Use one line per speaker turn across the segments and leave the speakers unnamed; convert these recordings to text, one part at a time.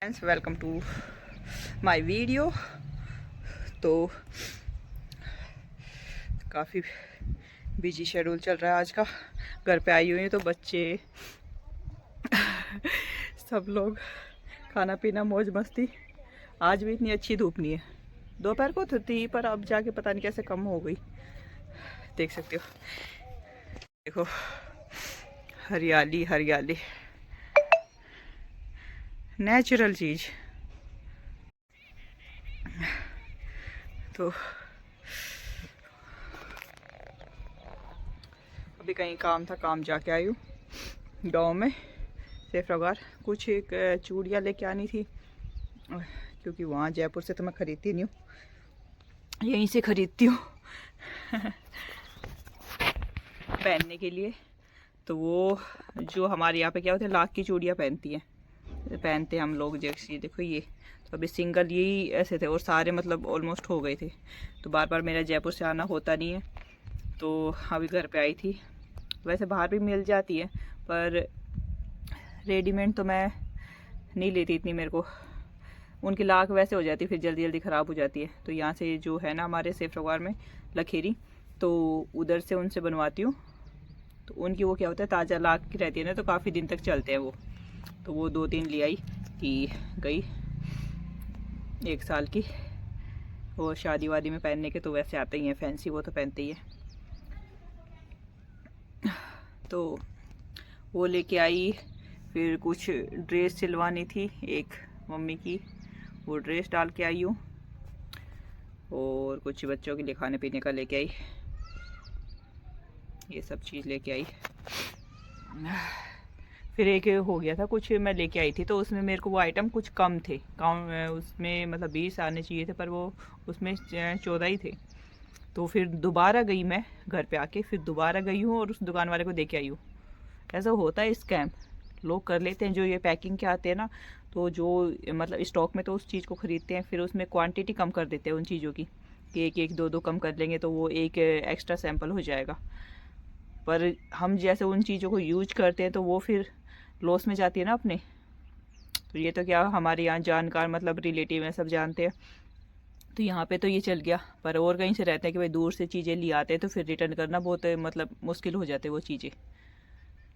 Friends, welcome to my video. तो काफ़ी busy schedule चल रहा है आज का। घर पे आई हुई हैं तो बच्चे सब लोग खाना पीना मौज मस्ती। आज भी इतनी अच्छी धूप नहीं है, दोपहर को तो थी पर अब जाके पता नहीं कैसे कम हो गई। देख सकते हो, देखो हरियाली हरियाली, नेचुरल चीज़। तो अभी कहीं काम था, काम जाके आई हूँ गाँव में। सेफ्रागार कुछ एक चूड़ियाँ लेके आनी थी, क्योंकि वहाँ जयपुर से तो मैं ख़रीदती नहीं हूँ, यहीं से ख़रीदती हूँ पहनने के लिए। तो वो जो हमारे यहाँ पे क्या होते हैं, लाख की चूड़ियाँ पहनते हैं हम लोग। जैसे देखो ये तो अभी सिंगल यही ऐसे थे और सारे मतलब ऑलमोस्ट हो गए थे। तो बार बार मेरा जयपुर से आना होता नहीं है, तो अभी घर पे आई थी। वैसे बाहर भी मिल जाती है पर रेडीमेड तो मैं नहीं लेती इतनी, मेरे को उनकी लाख वैसे हो जाती है, फिर जल्दी जल्दी ख़राब हो जाती है। तो यहाँ से जो है ना हमारे सेफ्रागार में लखेरी, तो उधर से उनसे बनवाती हूँ। तो उनकी वो क्या होता है, ताज़ा लाख की रहती है ना, तो काफ़ी दिन तक चलते हैं वो। तो वो 2-3 ले आई कि गई 1 साल की। वो शादी वादी में पहनने के तो वैसे आते ही हैं फैंसी, वो तो पहनते ही है। तो वो लेके आई। फिर कुछ ड्रेस सिलवानी थी एक मम्मी की, वो ड्रेस डाल के आई हूँ। और कुछ बच्चों के लिए खाने पीने का लेके आई, ये सब चीज़ लेके आई। फिर एक हो गया था कुछ मैं लेके आई थी, तो उसमें मेरे को वो आइटम कुछ कम थे, उसमें मतलब 20 आने चाहिए थे पर वो उसमें 14 ही थे। तो फिर दोबारा गई मैं घर पे आके, फिर दोबारा गई हूँ और उस दुकान वाले को दे के आई हूँ। ऐसा होता है स्कैम, लोग कर लेते हैं जो ये पैकिंग के आते हैं ना, तो जो मतलब स्टॉक में तो उस चीज़ को ख़रीदते हैं, फिर उसमें क्वांटिटी कम कर देते हैं उन चीज़ों की कि एक एक दो दो कम कर लेंगे तो वो एक एक्स्ट्रा सैंपल हो जाएगा। पर हम जैसे उन चीज़ों को यूज करते हैं तो वो फिर लॉस में जाती है ना अपने। तो ये तो क्या हमारे यहाँ जानकार मतलब रिलेटिव हैं, सब जानते हैं, तो यहाँ पे तो ये चल गया। पर और कहीं से रहते हैं कि भाई दूर से चीज़ें ले आते हैं तो फिर रिटर्न करना बहुत मतलब मुश्किल हो जाते हैं वो चीज़ें।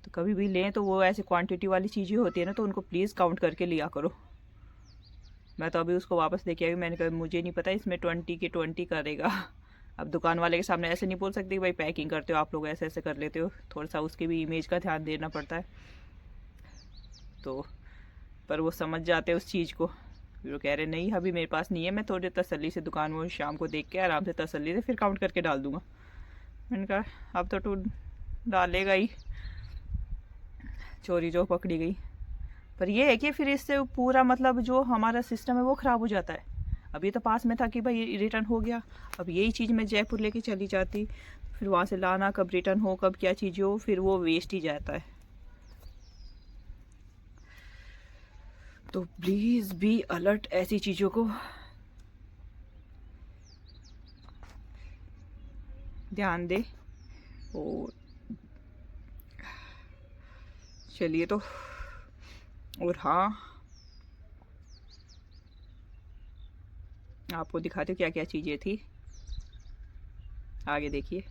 तो कभी भी लें तो वो ऐसे क्वांटिटी वाली चीज़ें होती है ना, तो उनको प्लीज़ काउंट करके लिया करो। मैं तो अभी उसको वापस लेके आई, मैंने कहा मुझे नहीं पता इसमें 20 के 20 करेगा। अब दुकान वाले के सामने ऐसे नहीं बोल सकती भाई पैकिंग करते हो आप लोग, ऐसे ऐसे कर लेते हो, थोड़ा सा उसकी भी इमेज का ध्यान देना पड़ता है। तो पर वो समझ जाते हैं उस चीज़ को, फिर वो कह रहे नहीं अभी मेरे पास नहीं है, मैं थोड़ी तसल्ली से दुकान में शाम को देख के आराम से तसल्ली से फिर काउंट करके डाल दूँगा। मैंने कहा अब तो तू डालेगा ही, चोरी जो पकड़ी गई। पर ये है कि फिर इससे पूरा मतलब जो हमारा सिस्टम है वो ख़राब हो जाता है। अब ये तो पास में था कि भाई रिटर्न हो गया, अब यही चीज़ मैं जयपुर लेके चली जाती, फिर वहाँ से लाना, कब रिटर्न हो कब क्या चीज़ हो, फिर वो वेस्ट ही जाता है। तो प्लीज़ बी अलर्ट ऐसी चीज़ों को ध्यान दे। और चलिए तो, और हाँ आपको दिखाते हो क्या क्या चीज़ें थी, आगे देखिए।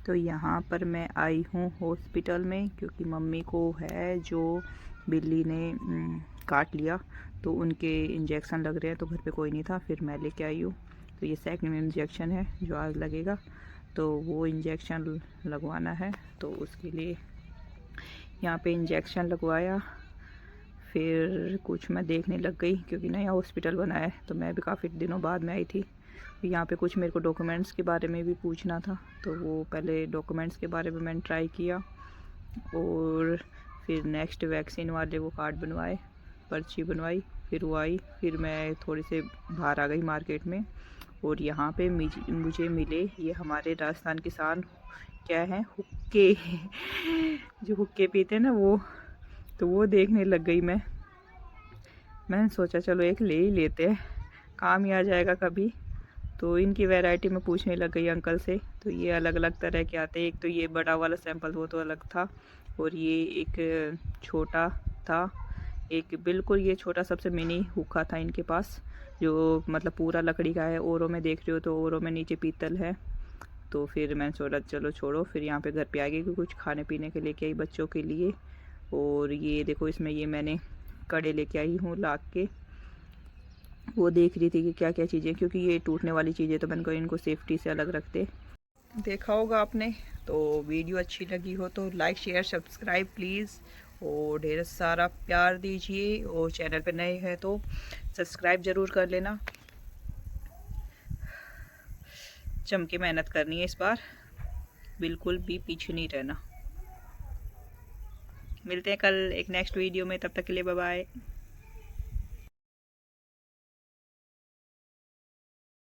तो यहाँ पर मैं आई हूँ हॉस्पिटल में, क्योंकि मम्मी को है जो बिल्ली ने काट लिया, तो उनके इंजेक्शन लग रहे हैं, तो घर पे कोई नहीं था, फिर मैं लेके आई हूँ। तो ये सेकंड इंजेक्शन है जो आज लगेगा, तो वो इंजेक्शन लगवाना है। तो उसके लिए यहाँ पे इंजेक्शन लगवाया, फिर कुछ मैं देखने लग गई क्योंकि नया हॉस्पिटल बना है, तो मैं भी काफ़ी दिनों बाद में आई थी। यहाँ पे कुछ मेरे को डॉक्यूमेंट्स के बारे में भी पूछना था, तो वो पहले डॉक्यूमेंट्स के बारे में मैंने ट्राई किया, और फिर नेक्स्ट वैक्सीन वाले वो कार्ड बनवाए, पर्ची बनवाई, फिर वो आई, फिर मैं थोड़ी से बाहर आ गई मार्केट में। और यहाँ पे मुझे मिले ये हमारे राजस्थान किसान, क्या है, हुक्के जो हुक्के पीते हैं ना वो, तो वो देखने लग गई मैंने सोचा चलो एक ले ही लेते हैं, काम ही आ जाएगा कभी। तो इनकी वैरायटी में पूछने लग गई अंकल से, तो ये अलग अलग तरह के आते हैं। एक तो ये बड़ा वाला सैंपल वो तो अलग था, और ये एक छोटा था। एक बिल्कुल ये छोटा सबसे मिनी हुक्का था इनके पास, जो मतलब पूरा लकड़ी का है। औरों में देख रहे हो तो औरों में नीचे पीतल है। तो फिर मैंने सोचा चलो छोड़ो, फिर यहाँ पे घर पे आ गई कि कुछ खाने पीने के लेके आई बच्चों के लिए। और ये देखो इसमें ये मैंने कड़े लेके आई हूँ ला के। वो देख रही थी कि क्या क्या चीज़ें, क्योंकि ये टूटने वाली चीज़ें तो मैंने कहा इनको सेफ्टी से अलग रखते। देखा होगा आपने, तो वीडियो अच्छी लगी हो तो लाइक शेयर सब्सक्राइब प्लीज़, और ढेर सारा प्यार दीजिए। और चैनल पर नए हैं तो सब्सक्राइब ज़रूर कर लेना। जम के मेहनत करनी है इस बार, बिल्कुल भी पीछे नहीं रहना। मिलते हैं कल एक नेक्स्ट वीडियो में, तब तक के लिए बाय बाय।